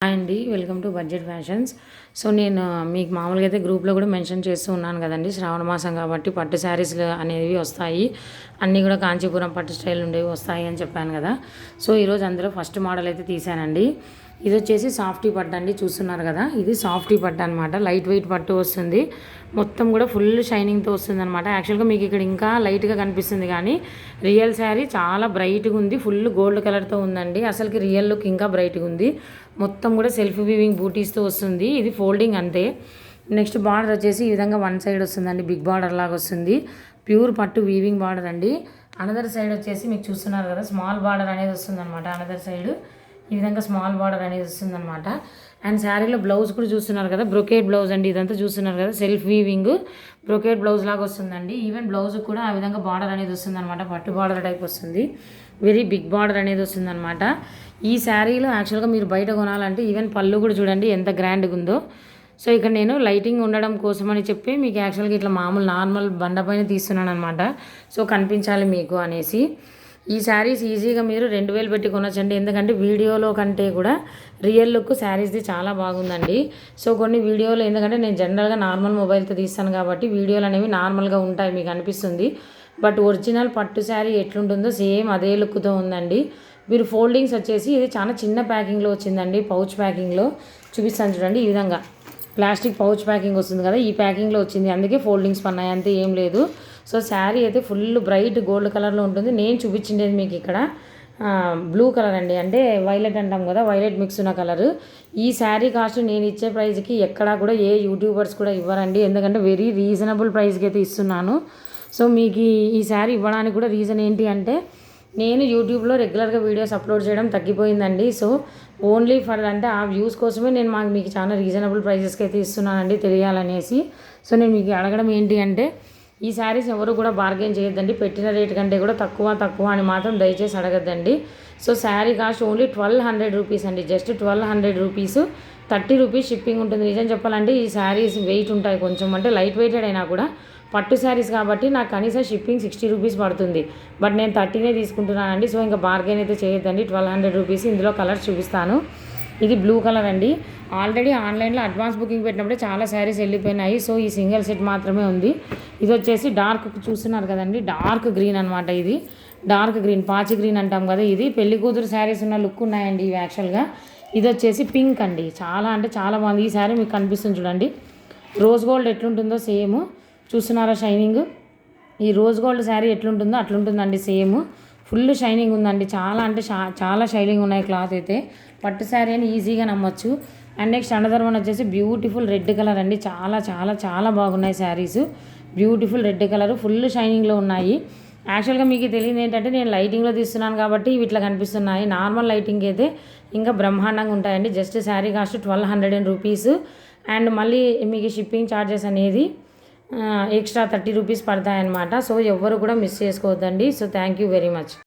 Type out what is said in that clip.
Hi అండి, welcome to budget fashions. So నేను మీకు మామూలుగా అయితే గ్రూప్లో కూడా మెన్షన్ చేస్తూ ఉన్నాను కదండి, శ్రావణ మాసం కాబట్టి పట్టు శారీస్లు అనేవి వస్తాయి, అన్నీ కూడా కాంచీపురం పట్టు స్టైల్ ఉండేవి వస్తాయి అని చెప్పాను కదా. సో ఈరోజు అందులో ఫస్ట్ మోడల్ అయితే తీసానండి. ఇది వచ్చేసి సాఫ్టీ పట్టు అండి, చూస్తున్నారు కదా. ఇది సాఫ్టీ పట్టు అనమాట, లైట్ వెయిట్ పట్టు వస్తుంది, మొత్తం కూడా ఫుల్ షైనింగ్తో వస్తుంది అనమాట. యాక్చువల్గా మీకు ఇక్కడ ఇంకా లైట్గా కనిపిస్తుంది కానీ రియల్ శారీ చాలా బ్రైట్గా ఉంది, ఫుల్ గోల్డ్ కలర్తో ఉందండి. అసలుకి రియల్ లుక్ ఇంకా బ్రైట్గా ఉంది. మొత్తం కూడా సెల్ఫ్ వీవింగ్ బూటీస్తో వస్తుంది. ఇది ఫోల్డింగ్ అంతే. నెక్స్ట్ బార్డర్ వచ్చేసి ఈ విధంగా వన్ సైడ్ వస్తుందండి, బిగ్ బార్డర్ లాగా వస్తుంది, ప్యూర్ పట్టు వీవింగ్ బార్డర్ అండి. అనదర్ సైడ్ వచ్చేసి మీకు చూస్తున్నారు కదా, స్మాల్ బార్డర్ అనేది వస్తుంది అనమాట. అనదర్ సైడ్ ఈ విధంగా స్మాల్ బార్డర్ అనేది వస్తుంది అనమాట. అండ్ శారీలో బ్లౌజ్ కూడా చూస్తున్నారు కదా, బ్రొకేట్ బ్లౌజ్ అండి. ఇదంతా చూస్తున్నారు కదా, సెల్ఫ్ వీవింగ్ బ్రొకేట్ బ్లౌజ్ లాగా వస్తుందండి. ఈవెన్ బ్లౌజ్ కూడా ఆ విధంగా బార్డర్ అనేది వస్తుంది అనమాట, పట్టు బార్డర్ టైప్ వస్తుంది, వెరీ బిగ్ బార్డర్ అనేది వస్తుంది అనమాట. ఈ శారీలో యాక్చువల్గా మీరు బయట కొనాలంటే ఈవెన్ పళ్ళు కూడా చూడండి ఎంత గ్రాండ్గా ఉందో. సో ఇక్కడ నేను లైటింగ్ ఉండడం కోసం అని చెప్పి మీకు యాక్చువల్గా ఇట్లా మామూలు నార్మల్ బండ పైన తీస్తున్నాను అనమాట, సో కనిపించాలి మీకు అనేసి. ఈ శారీస్ ఈజీగా మీరు 2000 పెట్టి కొనొచ్చండి, ఎందుకంటే వీడియోలో కంటే కూడా రియల్ లుక్ శారీస్ది చాలా బాగుందండి. సో కొన్ని వీడియోలు, ఎందుకంటే నేను జనరల్గా నార్మల్ మొబైల్తో తీస్తాను కాబట్టి వీడియోలు అనేవి నార్మల్గా ఉంటాయి, మీకు అనిపిస్తుంది. బట్ ఒరిజినల్ పట్టు శారీ ఎట్లుంటుందో సేమ్ అదే లుక్తో ఉందండి. మీరు ఫోల్డింగ్స్ వచ్చేసి ఇది చాలా చిన్న ప్యాకింగ్లో వచ్చిందండి, పౌచ్ ప్యాకింగ్లో చూపిస్తాను చూడండి. ఈ విధంగా ప్లాస్టిక్ పౌచ్ ప్యాకింగ్ వస్తుంది కదా, ఈ ప్యాకింగ్లో వచ్చింది, అందుకే ఫోల్డింగ్స్ పన్నాయి, అంతే, ఏం లేదు. సో శారీ అయితే ఫుల్ బ్రైట్ గోల్డ్ కలర్లో ఉంటుంది. నేను చూపించిండేది మీకు ఇక్కడ బ్లూ కలర్ అండి, అంటే వైలెట్ అంటాం కదా, వైలెట్ మిక్స్ ఉన్న కలర్. ఈ శారీ కాస్ట్ నేను ఇచ్చే ప్రైస్కి ఎక్కడా కూడా ఏ యూట్యూబర్స్ కూడా ఇవ్వరండి, ఎందుకంటే వెరీ రీజనబుల్ ప్రైస్కి అయితే ఇస్తున్నాను. సో మీకు ఈ శారీ ఇవ్వడానికి కూడా రీజన్ ఏంటి అంటే, నేను యూట్యూబ్లో రెగ్యులర్గా వీడియోస్ అప్లోడ్ చేయడం తగ్గిపోయిందండి. సో ఓన్లీ ఫర్ అంటే ఆ వ్యూస్ కోసమే నేను మీకు చాలా రీజనబుల్ ప్రైజెస్కి అయితే ఇస్తున్నానండి, తెలియాలనేసి. సో నేను మీకు అడగడం ఏంటి అంటే, ఈ శారీస్ ఎవరు కూడా బార్గెన్ చేయొద్దండి, పెట్టిన రేట్ కంటే కూడా తక్కువ అని మాత్రం దయచేసి అడగద్దండి. So sari cost only 1200 rupees అండి, జస్ట్ 1200 రూపీస్, 30 రూపీస్ షిప్పింగ్ ఉంటుంది. నిజం చెప్పాలంటే ఈ శారీస్ వెయిట్ ఉంటాయి కొంచెం, అంటే లైట్ వెయిటెడ్ అయినా కూడా పట్టు శారీస్ కాబట్టి నాకు కనీసం షిప్పింగ్ 60 రూపీస్ పడుతుంది, బట్ నేను 30నే తీసుకుంటున్నానండి. సో ఇంకా బార్గెన్ అయితే చేయొద్దండి. 1200 రూపీస్. ఇందులో కలర్స్ చూపిస్తాను. ఇది బ్లూ కలర్ అండి. ఆల్రెడీ ఆన్లైన్లో అడ్వాన్స్ బుకింగ్ పెట్టినప్పుడే చాలా శారీస్ వెళ్ళిపోయినాయి, సో ఈ సింగిల్ సెట్ మాత్రమే ఉంది. ఇది వచ్చేసి డార్క్ చూస్తున్నారు కదండి, డార్క్ గ్రీన్ అనమాట. ఇది డార్క్ గ్రీన్, పాచి గ్రీన్ అంటాం కదా, ఇది పెళ్లి కూతురు శారీస్ ఉన్న లుక్ ఉన్నాయండి ఇవి యాక్చువల్గా. ఇది వచ్చేసి పింక్ అండి, చాలా అంటే చాలా బాగుంది. ఈ శారీ మీకు కనిపిస్తుంది చూడండి, రోజ్ గోల్డ్ ఎట్లుంటుందో సేమ్, చూస్తున్నారా షైనింగ్. ఈ రోజ్ గోల్డ్ శారీ ఎట్లుంటుందో అట్లుంటుందండి సేమ్, ఫుల్ షైనింగ్ ఉందండి, చాలా అంటే చాలా షైనింగ్ ఉన్నాయి. క్లాత్ అయితే పట్టు శారీ అని ఈజీగా నమ్మొచ్చు. అండ్ నెక్స్ట్ అనదర్ వన్ వచ్చేసి బ్యూటిఫుల్ రెడ్ కలర్ అండి, చాలా చాలా చాలా బాగున్నాయి saris. Beautiful red colour, full షైనింగ్లో ఉన్నాయి. యాక్చువల్గా మీకు తెలియదు ఏంటంటే, నేను లైటింగ్లో తీస్తున్నాను కాబట్టి ఇవి ఇట్లా కనిపిస్తున్నాయి, నార్మల్ లైటింగ్ అయితే ఇంకా బ్రహ్మాండంగా ఉంటాయండి. Just sari cost 1200 rupees. And మళ్ళీ మీకు షిప్పింగ్ ఛార్జెస్ అనేది ఎక్స్ట్రా 30 రూపీస్ పడతాయన్నమాట. సో ఎవ్వరు కూడా మిస్ చేసుకోవద్దండి. So thank you very much.